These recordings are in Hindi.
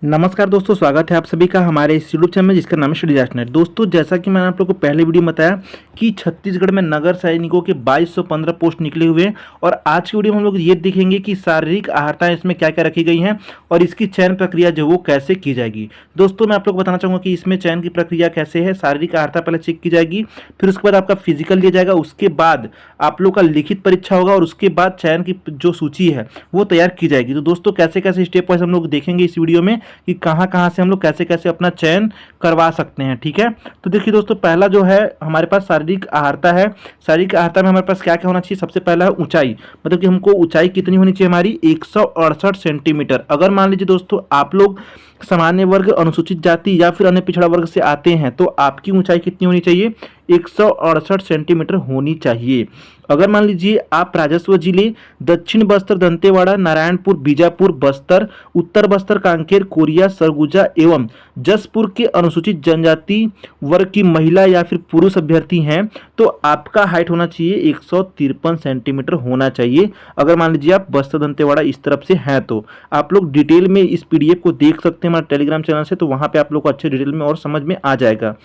नमस्कार दोस्तों, स्वागत है आप सभी का हमारे इस यूट्यूब चैनल में जिसका नाम है स्टडी नेट। दोस्तों, जैसा कि मैंने आप लोगों को पहले वीडियो में बताया कि छत्तीसगढ़ में नगर सैनिकों के 2215 पोस्ट निकले हुए हैं और आज की वीडियो में हम लोग ये देखेंगे कि शारीरिक अहर्ताएँ इसमें क्या क्या रखी गई हैं और इसकी चयन प्रक्रिया जो वो कैसे की जाएगी। दोस्तों, मैं आप लोग को बताना चाहूँगा कि इसमें चयन की प्रक्रिया कैसे है। शारीरिक अहर्ता पहले चेक की जाएगी, फिर उसके बाद आपका फिजिकल लिया जाएगा, उसके बाद आप लोग का लिखित परीक्षा होगा और उसके बाद चयन की जो सूची है वो तैयार की जाएगी। तो दोस्तों, कैसे कैसे स्टेप वाइज हम लोग देखेंगे इस वीडियो में कि कहां कहां से हम लोग कैसे कैसे अपना चयन करवा सकते हैं। ठीक है, तो देखिए दोस्तों, पहला जो है हमारे पास शारीरिक अहर्ता है। शारीरिक अहर्ता में हमारे पास क्या क्या होना चाहिए। सबसे पहला है ऊंचाई, मतलब कि हमको ऊंचाई कितनी होनी चाहिए हमारी 168 सेंटीमीटर। अगर मान लीजिए दोस्तों आप लोग सामान्य वर्ग, अनुसूचित जाति या फिर अन्य पिछड़ा वर्ग से आते हैं तो आपकी ऊंचाई कितनी होनी चाहिए 168 सेंटीमीटर होनी चाहिए। अगर मान लीजिए आप राजस्व जिले दक्षिण बस्तर, दंतेवाड़ा, नारायणपुर, बीजापुर, बस्तर, उत्तर बस्तर, कांकेर, कोरिया, सरगुजा एवं जसपुर के अनुसूचित जनजाति वर्ग की महिला या फिर पुरुष अभ्यर्थी हैं तो आपका हाइट होना चाहिए 153 सेंटीमीटर होना चाहिए। अगर मान लीजिए आप बस्तर, दंतेवाड़ा इस तरफ से हैं तो आप लोग डिटेल में इस पीडीएफ को देख सकते हैं हमारे टेलीग्राम चैनल से, तो वहाँ पे आप लोग को अच्छे डिटेल में और समझ में आ जाएगा।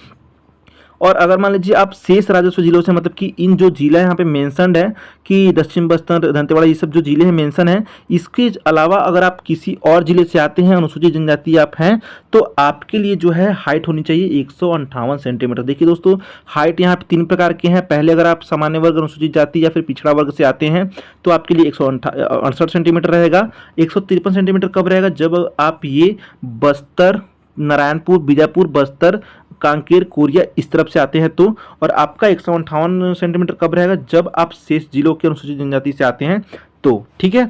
और अगर मान लीजिए आप शेष राजस्व जिलों से, मतलब कि इन जो जिला यहाँ पे मेंशनड है कि दक्षिण बस्तर, दंतेवाड़ा, ये सब जो जिले हैं मेंशन है, इसके अलावा अगर आप किसी और जिले से आते हैं, अनुसूचित जनजाति आप हैं, तो आपके लिए जो है हाइट होनी चाहिए 158 सेंटीमीटर। देखिए दोस्तों, हाइट यहाँ पे 3 प्रकार के हैं। पहले अगर आप सामान्य वर्ग, अनुसूचित जाति या फिर पिछड़ा वर्ग से आते हैं तो आपके लिए 168 सेंटीमीटर रहेगा। 153 सेंटीमीटर कब रहेगा, जब आप ये बस्तर, नारायणपुर, बीजापुर, बस्तर, कांकेर, कोरिया इस तरफ से आते हैं तो। और आपका 158 सेंटीमीटर कब रहेगा, जब आप शेष जिलों के अनुसूचित जनजाति से आते हैं तो। ठीक है,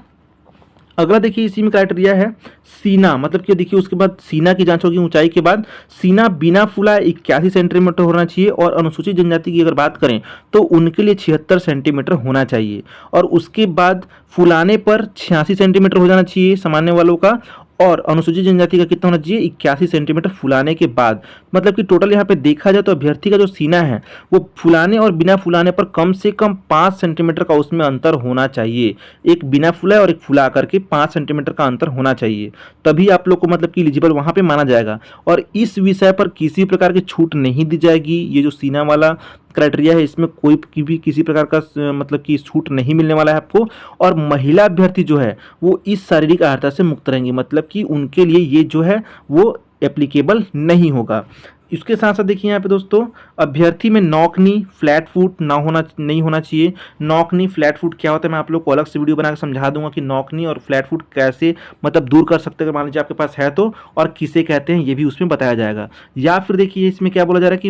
अगला देखिए इसी में क्राइटेरिया है सीना, मतलब कि देखिए उसके बाद सीना की जांच होगी। ऊंचाई के बाद सीना बिना फुला 81 सेंटीमीटर होना चाहिए और अनुसूचित जनजाति की अगर बात करें तो उनके लिए 76 सेंटीमीटर होना चाहिए। और उसके बाद फुलाने पर 86 सेंटीमीटर हो जाना चाहिए सामान्य वालों का, और अनुसूचित जनजाति का कितना होना चाहिए 81 सेंटीमीटर फुलाने के बाद। मतलब कि टोटल यहाँ पे देखा जाए तो अभ्यर्थी का जो सीना है वो फुलाने और बिना फुलाने पर कम से कम 5 सेंटीमीटर का उसमें अंतर होना चाहिए। एक बिना फुलाए और एक फुला करके 5 सेंटीमीटर का अंतर होना चाहिए, तभी आप लोग को मतलब कि एलिजिबल वहाँ पे माना जाएगा। और इस विषय पर किसी प्रकार की छूट नहीं दी जाएगी। ये जो सीना वाला क्राइटेरिया है इसमें कोई भी किसी प्रकार का मतलब कि छूट नहीं मिलने वाला है आपको। और महिला अभ्यर्थी जो है वो इस शारीरिक अहर्ता से मुक्त रहेंगे, मतलब कि उनके लिए ये जो है वो एप्लीकेबल नहीं होगा। इसके साथ साथ देखिए यहाँ पे दोस्तों, अभ्यर्थी में नॉक नी, फ्लैट फुट नहीं होना चाहिए। नॉक नी, फ्लैट फुट क्या होता है मैं आप लोग को अलग से वीडियो बनाकर समझा दूंगा कि नॉक नी और फ्लैट फुट कैसे मतलब दूर कर सकते हैं अगर मान लीजिए आपके पास है तो, और किसे कहते हैं ये भी उसमें बताया जाएगा। या फिर देखिए इसमें क्या बोला जा रहा है कि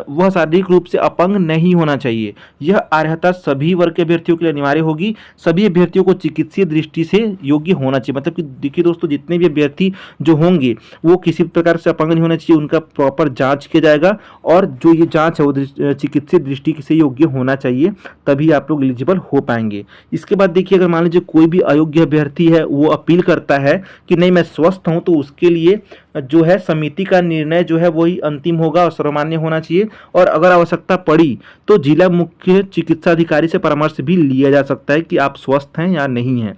वह शारीरिक रूप से अपंग नहीं होना चाहिए। यह अर्हता सभी वर्ग के अभ्यर्थियों के लिए अनिवार्य होगी। सभी अभ्यर्थियों को चिकित्सीय दृष्टि से योग्य होना चाहिए। मतलब कि देखिए दोस्तों, जितने भी अभ्यर्थी जो होंगे वो किसी प्रकार से अपंग नहीं होना चाहिए, उनका प्रॉपर जांच किया जाएगा और जो ये जांच है वो चिकित्सीय दृष्टि से योग्य होना चाहिए, तभी आप लोग एलिजिबल हो पाएंगे। इसके बाद देखिए, अगर मान लीजिए कोई भी अयोग्य अभ्यर्थी है वो अपील करता है कि नहीं मैं स्वस्थ हूं, तो उसके लिए जो है समिति का निर्णय जो है वही अंतिम होगा और सर्वमान्य होना चाहिए। और अगर आवश्यकता पड़ी तो जिला मुख्य चिकित्सा अधिकारी से परामर्श भी लिया जा सकता है कि आप स्वस्थ हैं या नहीं हैं।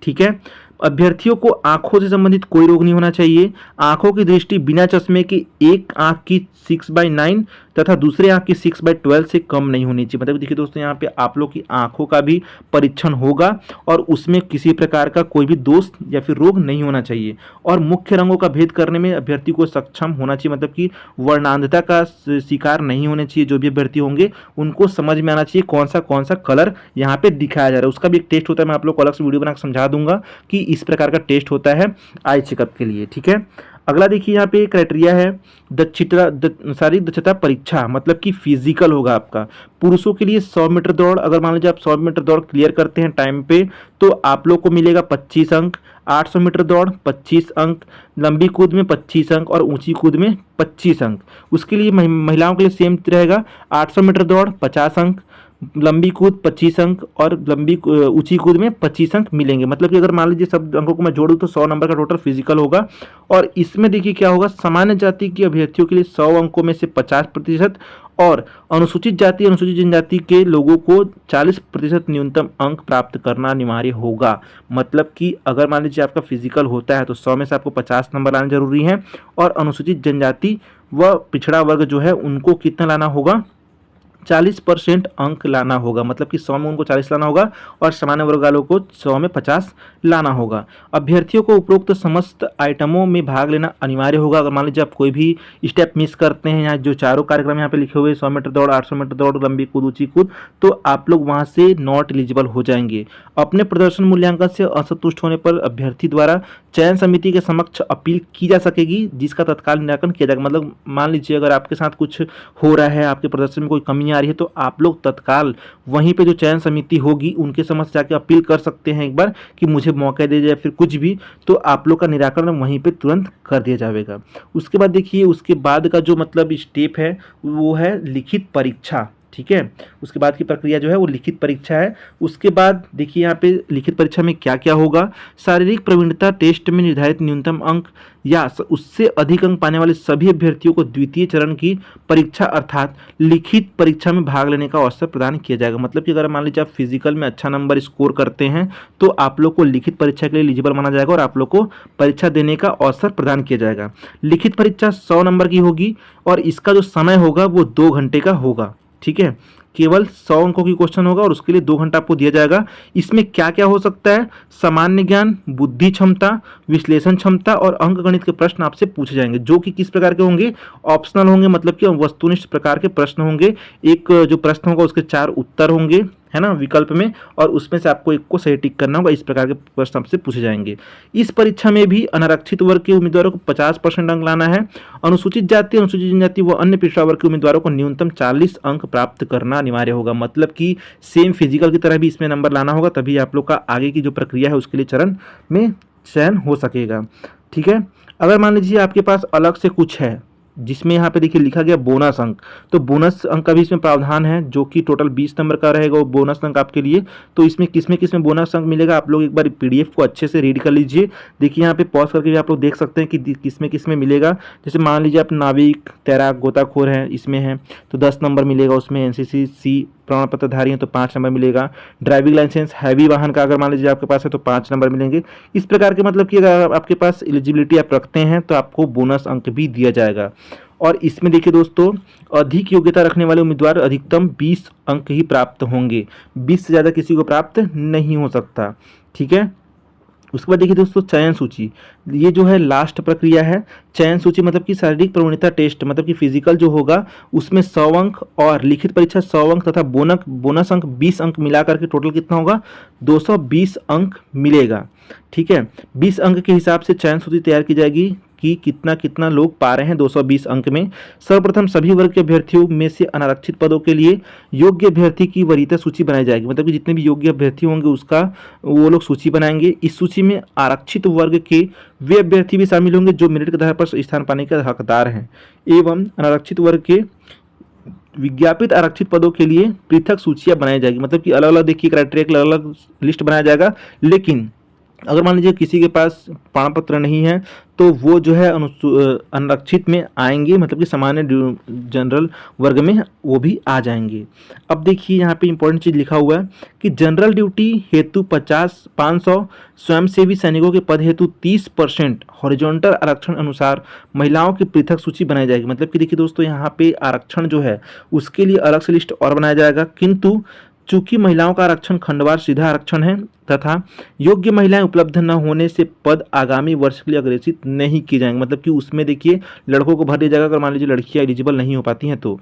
ठीक है, अभ्यर्थियों को आंखों से संबंधित कोई रोग नहीं होना चाहिए। आंखों की दृष्टि बिना चश्मे की एक आंख की 6/9 तथा दूसरे आंख की 6/12 से कम नहीं होनी चाहिए। मतलब देखिए दोस्तों, यहाँ पे आप लोग की आंखों का भी परीक्षण होगा और उसमें किसी प्रकार का कोई भी दोष या फिर रोग नहीं होना चाहिए। और मुख्य रंगों का भेद करने में अभ्यर्थी को सक्षम होना चाहिए, मतलब कि वर्णांधता का शिकार नहीं होने चाहिए। जो भी अभ्यर्थी होंगे उनको समझ में आना चाहिए कौन सा कलर यहाँ पे दिखाया जा रहा है। उसका भी एक टेस्ट होता है, मैं आप लोग को अलग से वीडियो बनाकर समझा दूंगा कि इस प्रकार का टेस्ट होता है आई चेकअप के लिए। ठीक है, अगला देखिए यहाँ पे क्राइटेरिया है शारीरिक दक्षता परीक्षा, मतलब कि फिजिकल होगा आपका। पुरुषों के लिए 100 मीटर दौड़, अगर मान लीजिए आप 100 मीटर दौड़ क्लियर करते हैं टाइम पे तो आप लोग को मिलेगा 25 अंक। 800 मीटर दौड़ 25 अंक, लंबी कूद में 25 अंक और ऊंची कूद में 25 अंक। उसके लिए महिलाओं के लिए सेम रहेगा, 800 मीटर दौड़ 50 अंक, लंबी कूद 25 अंक और ऊंची कूद में 25 अंक मिलेंगे। मतलब कि अगर मान लीजिए सब अंकों को मैं जोड़ूं तो 100 नंबर का टोटल फिजिकल होगा। और इसमें देखिए क्या होगा, सामान्य जाति के अभ्यर्थियों के लिए 100 अंकों में से 50% और अनुसूचित जाति अनुसूचित जनजाति के लोगों को 40% न्यूनतम अंक प्राप्त करना अनिवार्य होगा। मतलब कि अगर मान लीजिए आपका फिजिकल होता है तो 100 में से आपको 50 नंबर लाना जरूरी है, और अनुसूचित जनजाति व पिछड़ा वर्ग जो है उनको कितना लाना होगा, 40% अंक लाना होगा। मतलब कि 100 में उनको 40 लाना होगा और सामान्य वर्ग वालों को 100 में 50 लाना होगा। अभ्यर्थियों को उपरोक्त समस्त आइटमों में भाग लेना अनिवार्य होगा। अगर मान लीजिए आप कोई भी स्टेप मिस करते हैं, यहाँ जो चारों कार्यक्रम यहाँ पे लिखे हुए 100 मीटर दौड़, 800 मीटर दौड़, लंबी कूद, ऊंची कूद, तो आप लोग वहाँ से नॉट एलिजिबल हो जाएंगे। अपने प्रदर्शन मूल्यांकन से असंतुष्ट होने पर अभ्यर्थी द्वारा चयन समिति के समक्ष अपील की जा सकेगी, जिसका तत्काल निराकरण किया जाएगा। मतलब मान लीजिए अगर आपके साथ कुछ हो रहा है, आपके प्रदर्शन में कोई कमी आ रही है, तो आप लोग तत्काल वहीं पे जो चयन समिति होगी उनके समक्ष जाके अपील कर सकते हैं एक बार कि मुझे मौका दे जाए, फिर कुछ भी, तो आप लोग का निराकरण वहीं पे तुरंत कर दिया जाएगा। उसके बाद देखिए, उसके बाद का जो मतलब स्टेप है वो है लिखित परीक्षा। ठीक है, उसके बाद की प्रक्रिया जो है वो लिखित परीक्षा है। उसके बाद देखिए यहाँ पे लिखित परीक्षा में क्या क्या होगा। शारीरिक प्रवीणता टेस्ट में निर्धारित न्यूनतम अंक या उससे अधिक अंक पाने वाले सभी अभ्यर्थियों को द्वितीय चरण की परीक्षा अर्थात लिखित परीक्षा में भाग लेने का अवसर प्रदान किया जाएगा। मतलब कि अगर मान लीजिए आप फिजिकल में अच्छा नंबर स्कोर करते हैं तो आप लोग को लिखित परीक्षा के लिए एलिजिबल माना जाएगा और आप लोग को परीक्षा देने का अवसर प्रदान किया जाएगा। लिखित परीक्षा 100 नंबर की होगी और इसका जो समय होगा वो 2 घंटे का होगा। ठीक है, केवल 100 अंकों की क्वेश्चन होगा और उसके लिए 2 घंटा आपको दिया जाएगा। इसमें क्या क्या हो सकता है, सामान्य ज्ञान, बुद्धि क्षमता, विश्लेषण क्षमता और अंकगणित के प्रश्न आपसे पूछे जाएंगे, जो कि किस प्रकार के होंगे, ऑप्शनल होंगे। मतलब कि वस्तुनिष्ठ प्रकार के प्रश्न होंगे। एक जो प्रश्न होगा उसके 4 उत्तर होंगे, है ना, विकल्प में, और उसमें से आपको एक को सही टिक करना होगा। इस प्रकार के प्रश्न आपसे पूछे जाएंगे। इस परीक्षा में भी अनारक्षित वर्ग के उम्मीदवारों को 50% अंक लाना है। अनुसूचित जाति, अनुसूचित जनजाति व अन्य पिछड़ा वर्ग के उम्मीदवारों को न्यूनतम 40 अंक प्राप्त करना अनिवार्य होगा। मतलब कि सेम फिजिकल की तरह भी इसमें नंबर लाना होगा, तभी आप लोग का आगे की जो प्रक्रिया है उसके लिए चरण में चयन हो सकेगा। ठीक है, अगर मान लीजिए आपके पास अलग से कुछ है, जिसमें यहाँ पे देखिए लिखा गया बोनस अंक, तो बोनस अंक का भी इसमें प्रावधान है, जो कि टोटल 20 नंबर का रहेगा वो बोनस अंक आपके लिए। तो इसमें किसमें बोनस अंक मिलेगा, आप लोग एक बार पीडीएफ को अच्छे से रीड कर लीजिए। देखिए यहाँ पे पॉज करके भी आप लोग देख सकते हैं कि किसमें मिलेगा। जैसे मान लीजिए आप नाविक, तैराक, गोताखोर हैं, इसमें हैं तो 10 नंबर मिलेगा उसमें। एनसीसी सी प्रमाण पत्र धारी हैं तो 5 नंबर मिलेगा। ड्राइविंग लाइसेंस हैवी वाहन का अगर मान लीजिए आपके पास है तो 5 नंबर मिलेंगे। इस प्रकार के मतलब कि अगर आपके पास एलिजिबिलिटी आप रखते हैं तो आपको बोनस अंक भी दिया जाएगा। और इसमें देखिए दोस्तों, अधिक योग्यता रखने वाले उम्मीदवार अधिकतम 20 अंक ही प्राप्त होंगे, 20 से ज़्यादा किसी को प्राप्त नहीं हो सकता। ठीक है, उसके बाद देखिए दोस्तों, चयन सूची, ये जो है लास्ट प्रक्रिया है। चयन सूची मतलब कि शारीरिक प्रवीणता टेस्ट, मतलब कि फिजिकल जो होगा उसमें 100 अंक और लिखित परीक्षा 100 अंक तथा बोनस अंक 20 अंक मिला करके टोटल कितना होगा, 220 अंक मिलेगा। ठीक है, 20 अंक के हिसाब से चयन सूची तैयार की जाएगी कि कितना लोग पा रहे हैं 220 अंक में। सर्वप्रथम सभी वर्ग के अभ्यर्थियों में से अनारक्षित पदों के लिए योग्य अभ्यर्थी की वरीयता सूची बनाई जाएगी। मतलब कि जितने भी योग्य अभ्यर्थी होंगे उसका वो लोग सूची बनाएंगे। इस सूची में आरक्षित वर्ग के वे अभ्यर्थी भी शामिल होंगे जो मेरिट के आधार पर स्थान पाने के हकदार हैं, एवं अनारक्षित वर्ग के विज्ञापित आरक्षित पदों के लिए पृथक सूचियां बनाई जाएगी। मतलब कि अलग अलग देखिए क्राइटेरिया के अलग अलग लिस्ट बनाया जाएगा। लेकिन अगर मान लीजिए किसी के पास प्रमाण पत्र नहीं है तो वो जो है अनारक्षित में आएंगे, मतलब कि सामान्य जनरल वर्ग में वो भी आ जाएंगे। अब देखिए यहाँ पे इंपॉर्टेंट चीज़ लिखा हुआ है कि जनरल ड्यूटी हेतु 500 स्वयंसेवी सैनिकों के पद हेतु 30% हॉरिजॉन्टल आरक्षण अनुसार महिलाओं की पृथक सूची बनाई जाएगी। मतलब कि देखिए दोस्तों, यहाँ पे आरक्षण जो है उसके लिए अलग से लिस्ट और बनाया जाएगा, किंतु चूंकि महिलाओं का आरक्षण खंडवार सीधा आरक्षण है तथा योग्य महिलाएं उपलब्ध न होने से पद आगामी वर्ष के लिए अग्रेसित नहीं किए जाएंगे। मतलब कि उसमें देखिए लड़कों को भर दिया जाएगा अगर मान लीजिए लड़कियां एलिजिबल नहीं हो पाती हैं तो।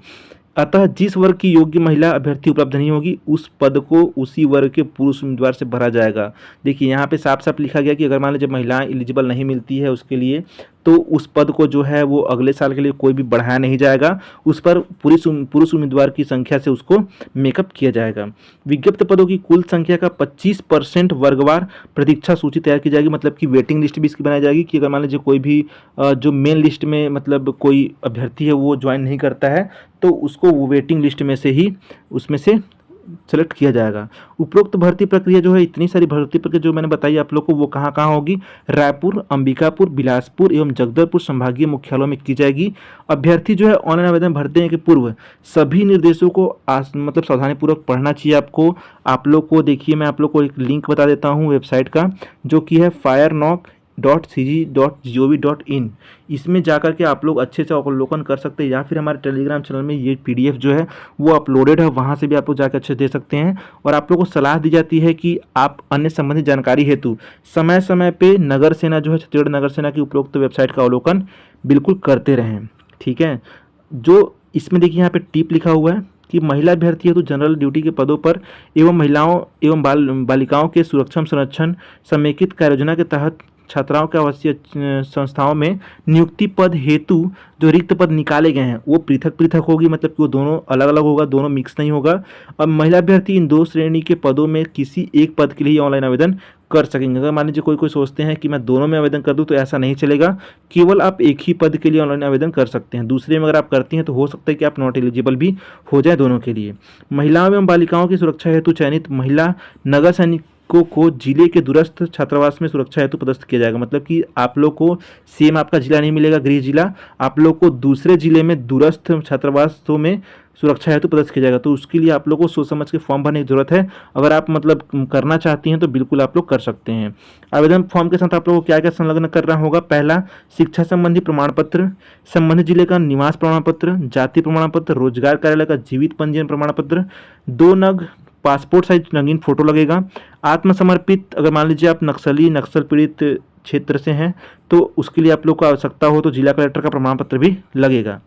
अतः जिस वर्ग की योग्य महिला अभ्यर्थी उपलब्ध नहीं होगी उस पद को उसी वर्ग के पुरुष उम्मीदवार से भरा जाएगा। देखिए यहाँ पे साफ साफ लिखा गया कि अगर मान लीजिए महिलाएं एलिजिबल नहीं मिलती है उसके लिए तो उस पद को जो है वो अगले साल के लिए कोई भी बढ़ाया नहीं जाएगा, उस पर पुरुष उम्मीदवार की संख्या से उसको मेकअप किया जाएगा। विज्ञप्त पदों की कुल संख्या का 25% वर्गवार प्रतीक्षा सूची तैयार की जाएगी। मतलब कि वेटिंग लिस्ट भी इसकी बनाई जाएगी कि अगर मान लीजिए कोई भी जो मेन लिस्ट में मतलब कोई अभ्यर्थी है वो ज्वाइन नहीं करता है तो उसको वो वेटिंग लिस्ट में से ही उसमें से सेलेक्ट किया जाएगा। उपरोक्त भर्ती प्रक्रिया जो है, इतनी सारी भर्ती प्रक्रिया जो मैंने बताई आप लोग को, वो कहाँ कहाँ होगी? रायपुर, अंबिकापुर, बिलासपुर एवं जगदलपुर संभागीय मुख्यालयों में की जाएगी। अभ्यर्थी जो है ऑनलाइन आवेदन भरने के पूर्व सभी निर्देशों को मतलब सावधानीपूर्वक पढ़ना चाहिए आपको। आप लोग को देखिए, मैं आप लोग को एक लिंक बता देता हूँ वेबसाइट का, जो कि है firenok.cg.gov.in। इसमें जाकर के आप लोग अच्छे से अवलोकन कर सकते हैं, या फिर हमारे टेलीग्राम चैनल में ये PDF जो है वो अपलोडेड है, वहाँ से भी आप लोग जाकर अच्छे से दे सकते हैं। और आप लोग को सलाह दी जाती है कि आप अन्य संबंधित जानकारी हेतु समय समय पे नगर सेना जो है, छत्तीसगढ़ नगर सेना की उपरोक्त वेबसाइट का अवलोकन बिल्कुल करते रहें। ठीक है। जो इसमें देखिए यहाँ पे टिप लिखा हुआ है कि महिला अभ्यर्थी हेतु जनरल ड्यूटी के पदों पर एवं महिलाओं एवं बालिकाओं के सुरक्षा संरक्षण समेकित कार्ययोजना के तहत छात्राओं के आवासीय संस्थाओं में नियुक्ति पद हेतु जो रिक्त पद निकाले गए हैं वो पृथक पृथक होगी, मतलब कि वो दोनों अलग अलग होगा, दोनों मिक्स नहीं होगा। और महिला अभ्यर्थी इन 2 श्रेणी के पदों में किसी एक पद के लिए ऑनलाइन आवेदन कर सकेंगे। अगर मान लीजिए कोई सोचते हैं कि मैं दोनों में आवेदन कर दूं, तो ऐसा नहीं चलेगा। केवल आप एक ही पद के लिए ऑनलाइन आवेदन कर सकते हैं। दूसरे में अगर आप करती हैं तो हो सकता है कि आप नॉट एलिजिबल भी हो जाए दोनों के लिए। महिलाओं एवं बालिकाओं की सुरक्षा हेतु चयनित महिला नगर सैनिकों को जिले के दूरस्थ छात्रावास में सुरक्षा हेतु पदस्थ किया जाएगा। मतलब कि आप लोग को सेम आपका जिला नहीं मिलेगा गृह जिला, आप लोग को दूसरे जिले में दूरस्थ छात्रावासों में सुरक्षा हेतु पदस्थ किया जाएगा। तो उसके लिए आप लोग को सोच समझ के फॉर्म भरने की जरूरत है। अगर आप मतलब करना चाहती हैं तो बिल्कुल आप लोग कर सकते हैं। आवेदन फॉर्म के साथ आप लोगों को क्या क्या संलग्न करना होगा? पहला, शिक्षा संबंधी प्रमाण पत्र, संबंधित जिले का निवास प्रमाण पत्र, जाति प्रमाण पत्र, रोजगार कार्यालय का जीवित पंजीयन प्रमाण पत्र, 2 नग पासपोर्ट साइज रंगीन फोटो लगेगा। आत्मसमर्पित, अगर मान लीजिए आप नक्सल पीड़ित क्षेत्र से हैं तो उसके लिए आप लोग को आवश्यकता हो तो जिला कलेक्टर का प्रमाण पत्र भी लगेगा।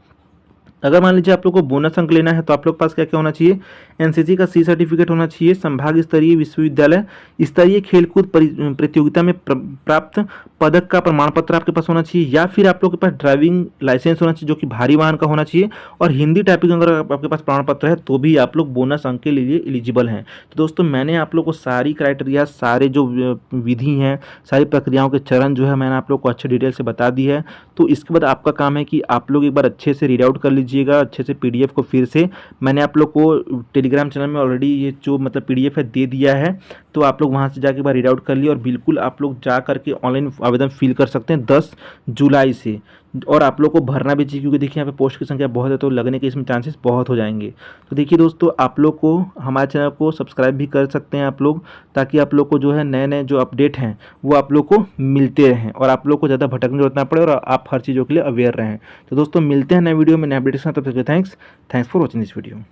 अगर मान लीजिए आप लोग को बोनस अंक लेना है तो आप लोग के पास क्या क्या होना चाहिए? NCC का C सर्टिफिकेट होना चाहिए, संभाग स्तरीय विश्वविद्यालय स्तरीय खेलकूद प्रतियोगिता में प्राप्त पदक का प्रमाण पत्र आपके पास होना चाहिए, या फिर आप लोग के पास ड्राइविंग लाइसेंस होना चाहिए जो कि भारी वाहन का होना चाहिए, और हिंदी टाइपिंग अगर आपके पास प्रमाण पत्र है तो भी आप लोग बोनस अंक के लिए एलिजिबल हैं। तो दोस्तों मैंने आप लोग को सारी क्राइटेरिया, सारे जो विधि हैं, सारी प्रक्रियाओं के चरण जो है मैंने आप लोग को अच्छे डिटेल से बता दी है। तो इसके बाद आपका काम है कि आप लोग एक बार अच्छे से रीड आउट कर लीजिएगा, अच्छे से PDF को फिर से मैंने आप लोग को टेलीग्राम चैनल में ऑलरेडी ये जो मतलब PDF है दे दिया है, तो आप लोग वहाँ से जाके एक बार रीड आउट कर लिए और बिल्कुल आप लोग जा करके ऑनलाइन आवेदन फिल कर सकते हैं 10 जुलाई से। और आप लोग को भरना भी चाहिए क्योंकि देखिए यहाँ पे पोस्ट की संख्या बहुत है, तो लगने के इसमें चांसेस बहुत हो जाएंगे। तो देखिए दोस्तों, आप लोग को हमारे चैनल को सब्सक्राइब भी कर सकते हैं आप लोग, ताकि आप लोग को जो है नए नए जो अपडेट हैं वो आप लोग को मिलते रहें और आप लोग को ज़्यादा भटकने की जरूरत ना पड़े और आप हर चीज़ों के लिए अवेयर रहें। तो दोस्तों मिलते हैं नए वीडियो में नए अपडेट के साथ। तब तक thanks for watching this video.